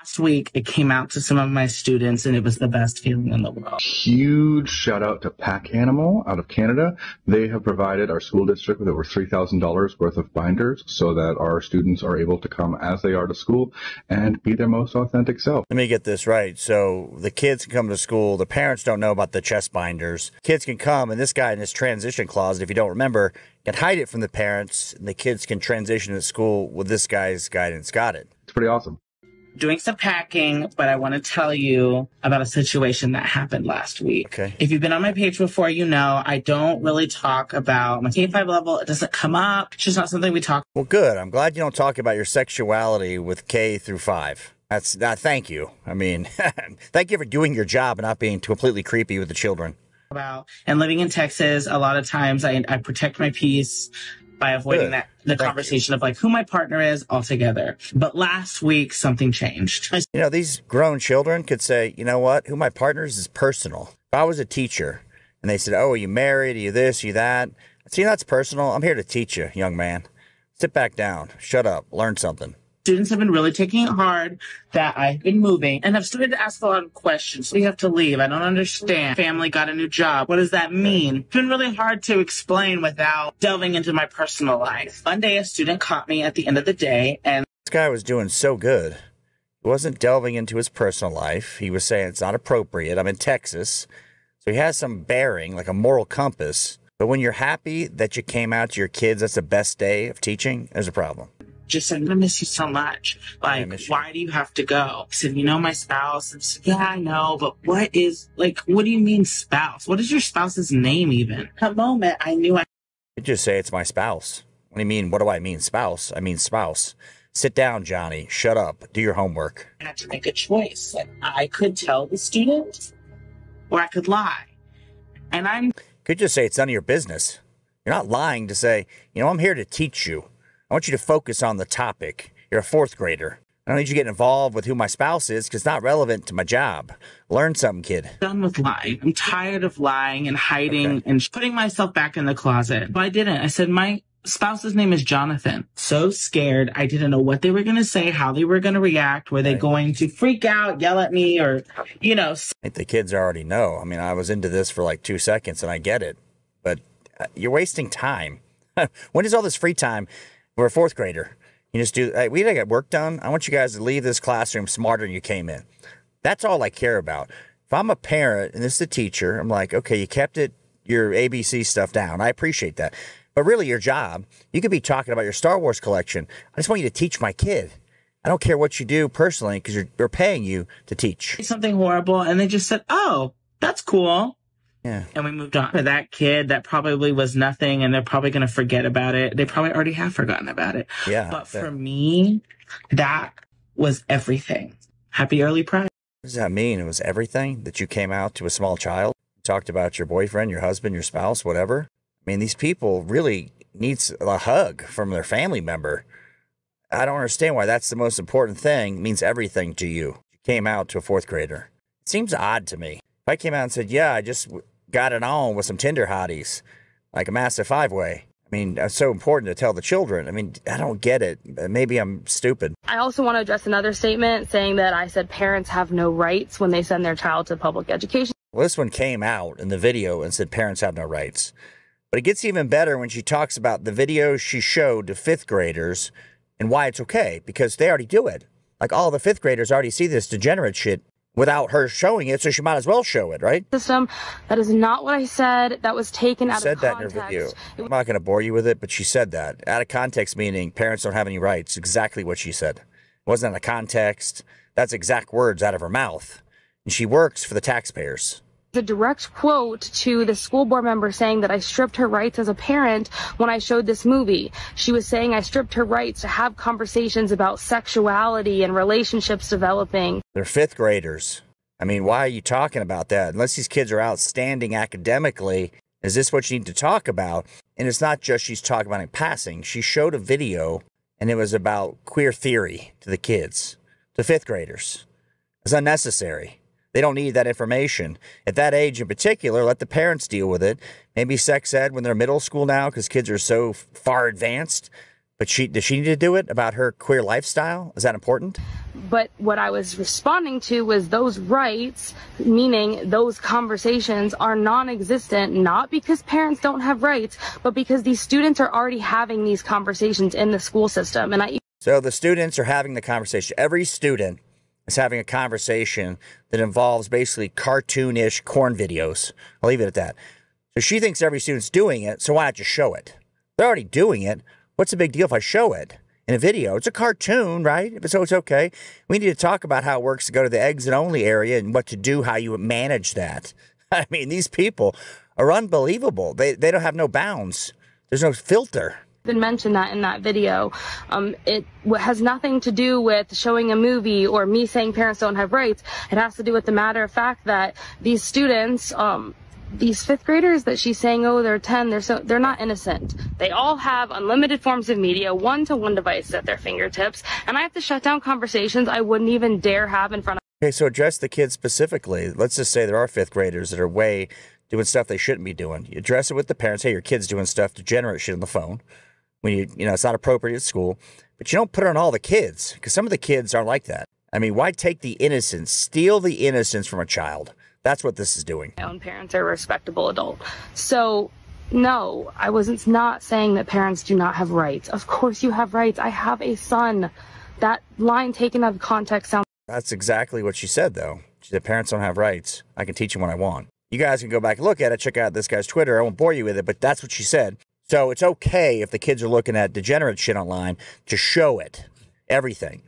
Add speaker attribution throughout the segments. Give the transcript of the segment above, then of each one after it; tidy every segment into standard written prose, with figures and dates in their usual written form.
Speaker 1: last week it came out to some of my students and it was the best feeling in the world.
Speaker 2: Huge shout out to Pack Animal out of Canada. They have provided our school district with over $3,000 worth of binders so that our students are able to come as they are to school and be their most authentic self.
Speaker 3: Let me get this right. So the kids can come to school. The parents don't know about the chest binders. Kids can come, and this guy in his transition closet, if you don't remember, can hide it from the parents, and the kids can transition to school with this guy's guidance. Got it.
Speaker 2: It's pretty awesome.
Speaker 1: Doing some packing, but I want to tell you about a situation that happened last week.
Speaker 3: Okay.
Speaker 1: If you've been on my page before, you know I don't really talk about my K-5 level. It doesn't come up. It's just not something we talk.
Speaker 3: Well, good. I'm glad you don't talk about your sexuality with K through 5. Thank you. I mean, thank you for doing your job and not being completely creepy with the children.
Speaker 1: About. And living in Texas, a lot of times I protect my peace by avoiding the conversation of like who my partner is altogether. But last week, something changed.
Speaker 3: You know, these grown children could say, you know what, who my partner is personal. If I was a teacher and they said, oh, are you married? Are you this? Are you that? See, that's personal. I'm here to teach you, young man. Sit back down. Shut up. Learn something.
Speaker 1: Students have been really taking it hard that I've been moving and have started to ask a lot of questions. We have to leave. I don't understand. Family got a new job. What does that mean? It's been really hard to explain without delving into my personal life. One day, a student caught me at the end of the day and
Speaker 3: this guy was doing so good. He wasn't delving into his personal life. He was saying it's not appropriate. I'm in Texas. So he has some bearing, like a moral compass. But when you're happy that you came out to your kids, that's the best day of teaching, there's a problem.
Speaker 1: Just said, I'm going to miss you so much. Like, why do you have to go? I said, you know my spouse? I said, yeah, I know, but what do you mean spouse? What is your spouse's name even? At the moment, I knew
Speaker 3: You just say it's my spouse. What do you mean? What do I mean spouse? I mean spouse. Sit down, Johnny. Shut up. Do your homework.
Speaker 1: I had to make a choice. Like, I could tell the student or I could lie. And
Speaker 3: could just say it's none of your business. You're not lying to say, you know, I'm here to teach you. I want you to focus on the topic. You're a 4th grader. I don't need you getting involved with who my spouse is because it's not relevant to my job. Learn something, kid.
Speaker 1: Done with lying. I'm tired of lying and hiding and putting myself back in the closet. But I didn't. I said, my spouse's name is Jonathan. So scared. I didn't know what they were going to say, how they were going to react. Were they going to freak out, yell at me, or, you know.
Speaker 3: I think the kids already know. I mean, I was into this for like 2 seconds and I get it. But you're wasting time. When is all this free time? We're a 4th grader. You just do, hey, we gotta get work done. I want you guys to leave this classroom smarter than you came in. That's all I care about. If I'm a parent and this is a teacher, I'm like, okay, you kept your ABC stuff down. I appreciate that. But really your job, you could be talking about your Star Wars collection. I just want you to teach my kid. I don't care what you do personally because they're paying you to teach.
Speaker 1: Something horrible. And they just said, oh, that's cool.
Speaker 3: Yeah.
Speaker 1: And we moved on. For that kid, that probably was nothing, and they're probably going to forget about it. They probably already have forgotten about it.
Speaker 3: Yeah.
Speaker 1: But for me, that was everything. Happy early Pride.
Speaker 3: What does that mean? It was everything that you came out to a small child, talked about your boyfriend, your husband, your spouse, whatever. I mean, these people really need a hug from their family member. I don't understand why that's the most important thing. It means everything to you. You came out to a 4th grader. It seems odd to me. If I came out and said, yeah, I just got it on with some Tinder hotties, like a massive 5-way. I mean, it's so important to tell the children. I mean, I don't get it. Maybe I'm stupid.
Speaker 4: I also want to address another statement saying that I said parents have no rights when they send their child to public education.
Speaker 3: Well, this one came out in the video and said parents have no rights. But it gets even better when she talks about the videos she showed to 5th graders and why it's okay, because they already do it. Like all the 5th graders already see this degenerate shit without her showing it, so she might as well show it, right?
Speaker 4: System. That is not what I said. That was taken out of context.
Speaker 3: Said that in her video. I'm not going to bore you with it, but she said that. Out of context meaning parents don't have any rights. Exactly what she said. It wasn't out of context. That's exact words out of her mouth. And she works for the taxpayers.
Speaker 4: A direct quote to the school board member saying that I stripped her rights as a parent when I showed this movie. She was saying I stripped her rights to have conversations about sexuality and relationships developing.
Speaker 3: They're 5th graders. I mean, why are you talking about that? Unless these kids are outstanding academically, is this what you need to talk about? And it's not just she's talking about in passing. She showed a video, and it was about queer theory to the kids, to 5th graders. It's unnecessary. They don't need that information. At that age in particular, let the parents deal with it. Maybe sex ed when they're middle school now because kids are so far advanced. But does she need to do it about her queer lifestyle? Is that important?
Speaker 4: But what I was responding to was those rights, meaning those conversations are non-existent, not because parents don't have rights, but because these students are already having these conversations in the school system.
Speaker 3: So the students are having the conversation. Every student is having a conversation that involves basically cartoonish corn videos. I'll leave it at that. So she thinks every student's doing it, so why not just show it? They're already doing it. What's the big deal if I show it in a video? It's a cartoon, right? So it's okay. We need to talk about how it works to go to the exit only area and what to do, how you manage that. I mean, these people are unbelievable. They don't have no bounds. There's no filter.
Speaker 4: Even mentioned that in that video. It has nothing to do with showing a movie or me saying parents don't have rights. It has to do with the matter of fact that these students, these fifth graders that she's saying, oh, they're 10, they're not innocent. They all have unlimited forms of media, one-to-one devices at their fingertips, and I have to shut down conversations I wouldn't even dare have in front of.
Speaker 3: Okay, so address the kids specifically. Let's just say there are fifth graders that are doing stuff they shouldn't be doing. You address it with the parents. Hey, your kid's doing stuff, degenerate shit on the phone. When it's not appropriate at school, but you don't put it on all the kids because some of the kids aren't like that. I mean, why take the innocence, steal the innocence from a child? That's what this is doing.
Speaker 4: My own parents are a respectable adult. So, no, I wasn't not saying that parents do not have rights. Of course you have rights. I have a son. That line taken out of context sounds.
Speaker 3: That's exactly what she said, though. She said parents don't have rights. I can teach them what I want. You guys can go back and look at it. Check out this guy's Twitter. I won't bore you with it, but that's what she said. So it's okay if the kids are looking at degenerate shit online to show it. Everything.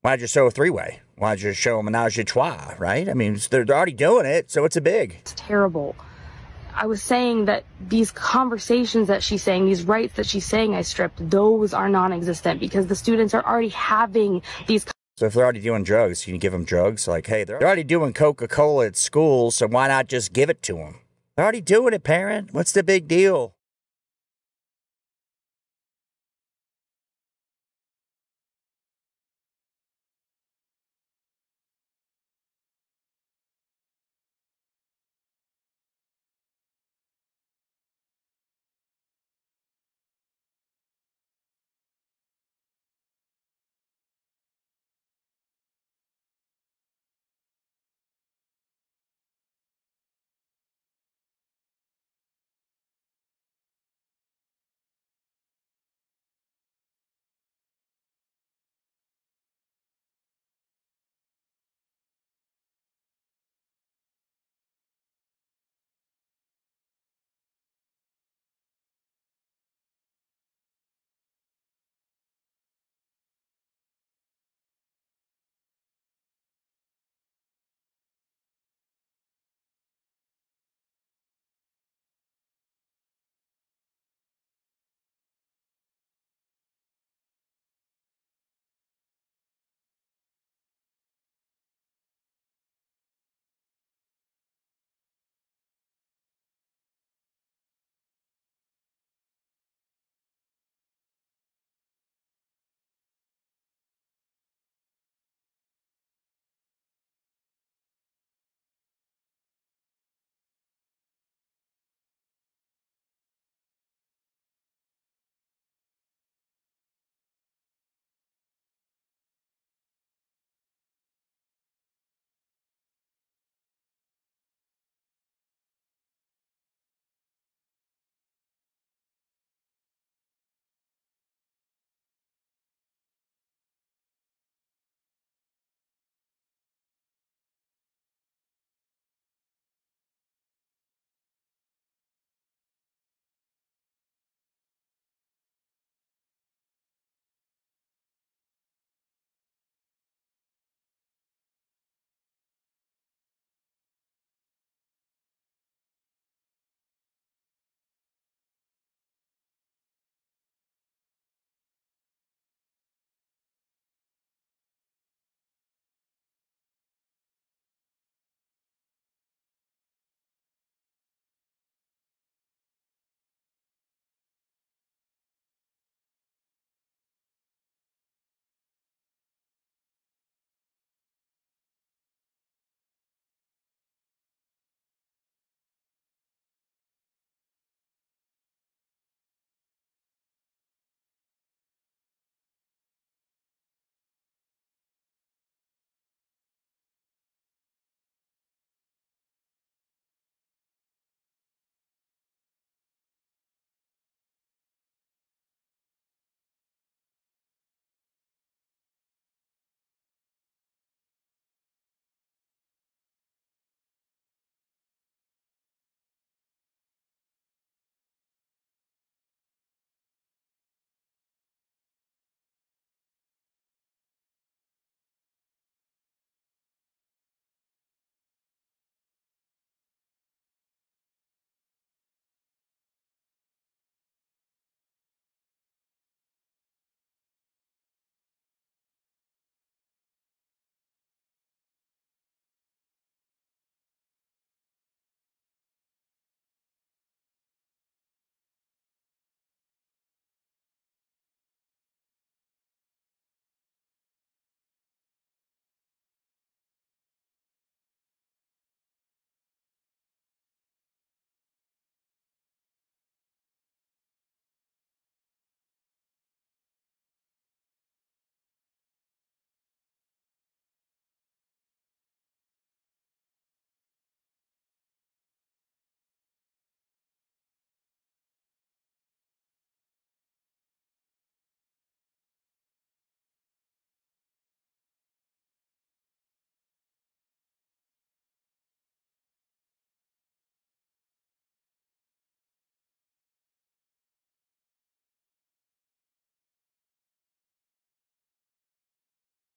Speaker 3: Why not just show a three-way? Why not just show a menage a trois, right? I mean, they're already doing it, so it's a big.
Speaker 4: It's terrible. I was saying that these conversations that she's saying, these rights that she's saying I stripped, those are non-existent because the students are already having these.
Speaker 3: So if they're already doing drugs, you can give them drugs? Like, hey, they're already doing Coca-Cola at school, so why not just give it to them? They're already doing it, parent. What's the big deal?